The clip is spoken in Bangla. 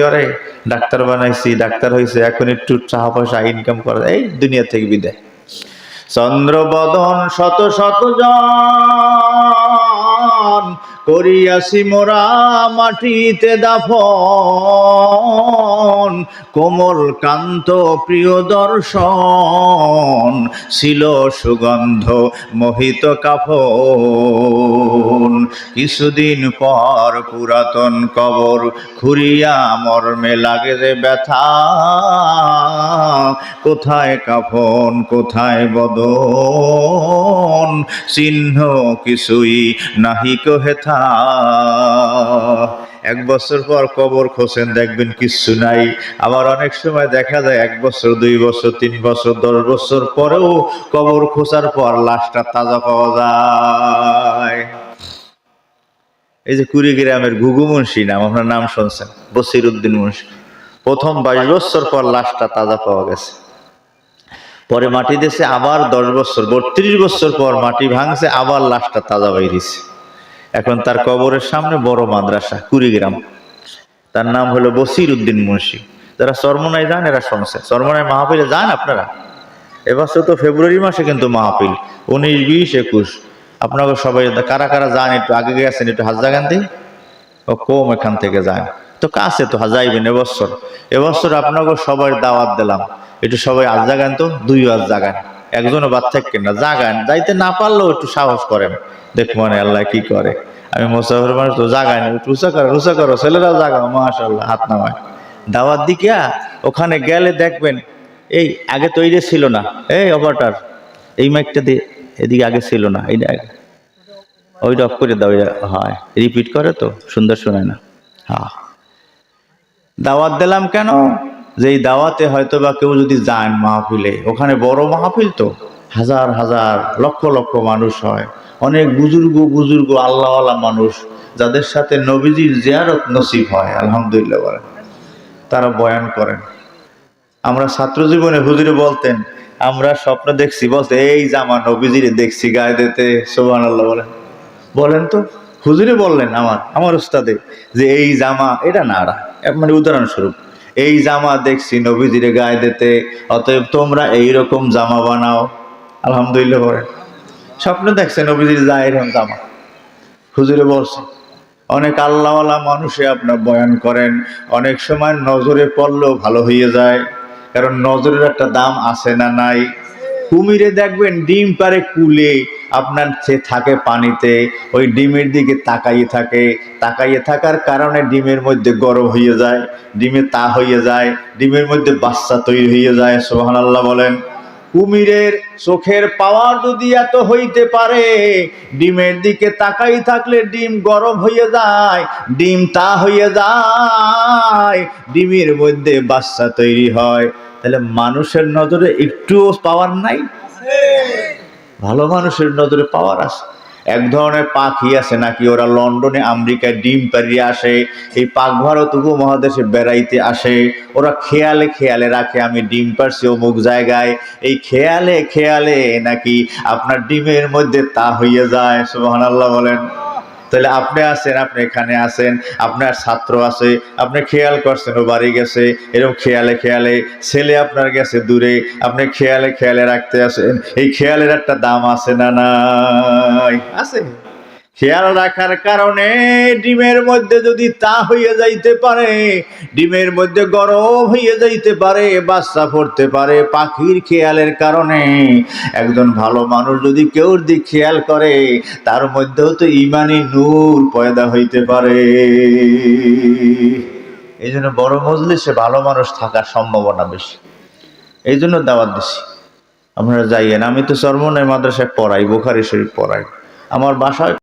ওরে ডাক্তার বানাইছি, ডাক্তার হয়েছে, এখন একটু টাকা পয়সা ইনকাম করা, এই দুনিয়া থেকে বিদায়। চন্দ্রবদন শত শত জন করিয়াছি মোরা মাটিতে দাফন, কোমল কান্ত প্রিয় দর্শন ছিল সুগন্ধ মোহিত কাফন। কিছুদিন পর পুরাতন কবর খুঁড়িয়া মর্মে লাগে যে ব্যথা, কোথায় কাফন কোথায় বদন, চিহ্ন কিছুই নাহিক হেথা। এক বছর পর কবর খোঁজেন, দেখবেন কিচ্ছু নাই। আবার অনেক সময় দেখা যায় 1 বছর 2 বছর 3 বছর 10 বছর পরেও কবর খোঁজার পর লাশটা তাজা পাওয়া যায়। এই যে কুড়িগ্রামের ঘুঘু মুন্সি নাম, আপনার নাম শুনছেন, বসির উদ্দিন মুন্সি। প্রথম 22 বছর পর লাশটা তাজা পাওয়া গেছে, পরে মাটি দিয়েছে, আবার 10 বছর 32 বছর পর মাটি ভাঙছে, আবার লাশটা তাজা বাইরেছে। এখন তার কবরের সামনে বড় মাদ্রাসা, কুড়িগ্রাম। তার নাম হলো বসির উদ্দিন মুন্সি। যারা চরমনায় যান এরা শুনছে, চরমনায় মাহফিলে যান আপনারা। এবছর তো ফেব্রুয়ারি মাসে কিন্তু মাহফিল 19, 20, 21। আপনাকে সবাই কারা কারা যান, একটু আগে গেছেন, একটু হাত জাগান দিই। ও কম এখান থেকে যান তো কাছে তো যাইবেন। এবছর আপনাকে সবাই দাওয়াত দিলাম, একটু সবাই হাত জাগান তো, 2 হাত জাগান, একজনও বাদ থাকবেন না, জাগান। যাইতে না পারলেও একটু সাহস করেন, দেখবো মানে আল্লাহ কি করে। আমি মুসাফির মানুষ তো জাগাই না, একটু উঁচা করো ছেলেরাও জাগাও, মাশাআল্লাহ হাত নামায়। দাওয়াত দিকিয়া ওখানে গেলে দেখবেন, এই আগে তৈরি ছিল না, এই অপারেটর এই মাইকটা দিয়ে এদিকে আগে ছিল না, এইটা ওইটা অফ করে দাও, হয় রিপিট করে তো সুন্দর শোনায় না। হ্যাঁ, দাওয়াত দিলাম কেন, যে এই দাওয়াতে হয়তো বা কেউ যদি যান মাহফিলে, ওখানে বড় মাহফিল তো, হাজার হাজার লক্ষ লক্ষ মানুষ হয়, অনেক বুজুর্গ আল্লাহওয়ালা মানুষ, যাদের সাথে নবীজির জিয়ারত নসিব হয়, আলহামদুলিল্লাহ বলেন, তারা বয়ান করেন। আমরা ছাত্র জীবনে হুজুরে বলতেন, আমরা স্বপ্ন দেখছি, বলতে এই জামা নবীজিরে দেখছি গায়ে দিতে, সুবহানাল্লাহ বলেন। বলেন তো, হুজুরে বললেন আমার উস্তাদে, যে এই জামা, এটা না মানে উদাহরণস্বরূপ, এই জামা দেখছি নবীজিরে গায়ে দিতে, অতএব তোমরা এইরকম জামা বানাও। আলহামদুলিল্লাহ বলেন, স্বপ্ন দেখছে নবীজির যায় এরকম জামা, হুজুরে বলছে। অনেক আল্লাহওয়ালা মানুষে আপনার বয়ান করেন, অনেক সময় নজরে পড়লেও ভালো হয়ে যায়, কারণ নজরের একটা দাম আছে না নাই। কুমিরে দেখবেন ডিম পারে কুলে, আপনার সে থাকে পানিতে, ওই ডিমের দিকে তাকাইয়ে থাকার কারণে ডিমের মধ্যে গরম হয়ে যায়, ডিমে তা হয়ে যায়, ডিমের মধ্যে বাচ্চা তৈরি হয়ে যায়। সুবহানাল্লাহ বলেন। কুমিরের চোখের পাওয়ার যদি এত হইতে পারে, ডিমের দিকে তাকাই থাকলে ডিম গরম হয়ে যায়, ডিম তা হয়ে যায়, ডিমের মধ্যে বাচ্চা তৈরি হয়। তাহলে মানুষের নজরে একটুও পাওয়ার নাই? ভালো মানুষের নজরে পাওয়ার আছে। এক ধরনের পাখি আছে নাকি, ওরা লন্ডনে আমেরিকায় ডিম পারিয়ে আসে, এই পাক ভারত উপমহাদেশে বেড়াইতে আসে, ওরা খেয়ালে রাখে আমি ডিম পারছি অমুক জায়গায়, এই খেয়ালে নাকি আপনার ডিমের মধ্যে তা হইয়া যায়। সুবহানাল্লাহ বলেন। তাহলে আপনি আছেন, আপনি এখানে আছেন, আপনার ছাত্র আছে, আপনি খেয়াল করছেন ও বাড়ি গেছে, এরকম খেয়ালে ছেলে আপনার গেছে দূরে, আপনি খেয়ালে রাখতে আছেন, এই খেয়ালের একটা দাম আছে না নাই? আছে। খেয়াল রাখার কারণে ডিমের মধ্যে যদি তা হইয়া যাইতে পারে, ডিমের মধ্যে গরম হইয়া যাইতে পারে, বাচ্চা পড়তে পারে পাখির খেয়ালের কারণে, একজন ভালো মানুষ যদি কেউ দিক খেয়াল করে, তার মধ্যেও তো ইমানি নূর পয়দা হইতে পারে। এই জন্য বড় মজলিসে ভালো মানুষ থাকার সম্ভাবনা বেশি, এই জন্য দাওয়াত দিছি, আপনারা যাইয়েন। আমি তো চরমনাই মাদ্রাসায় পড়াই, বুখারী শরীফ পড়াই, আমার বাসায়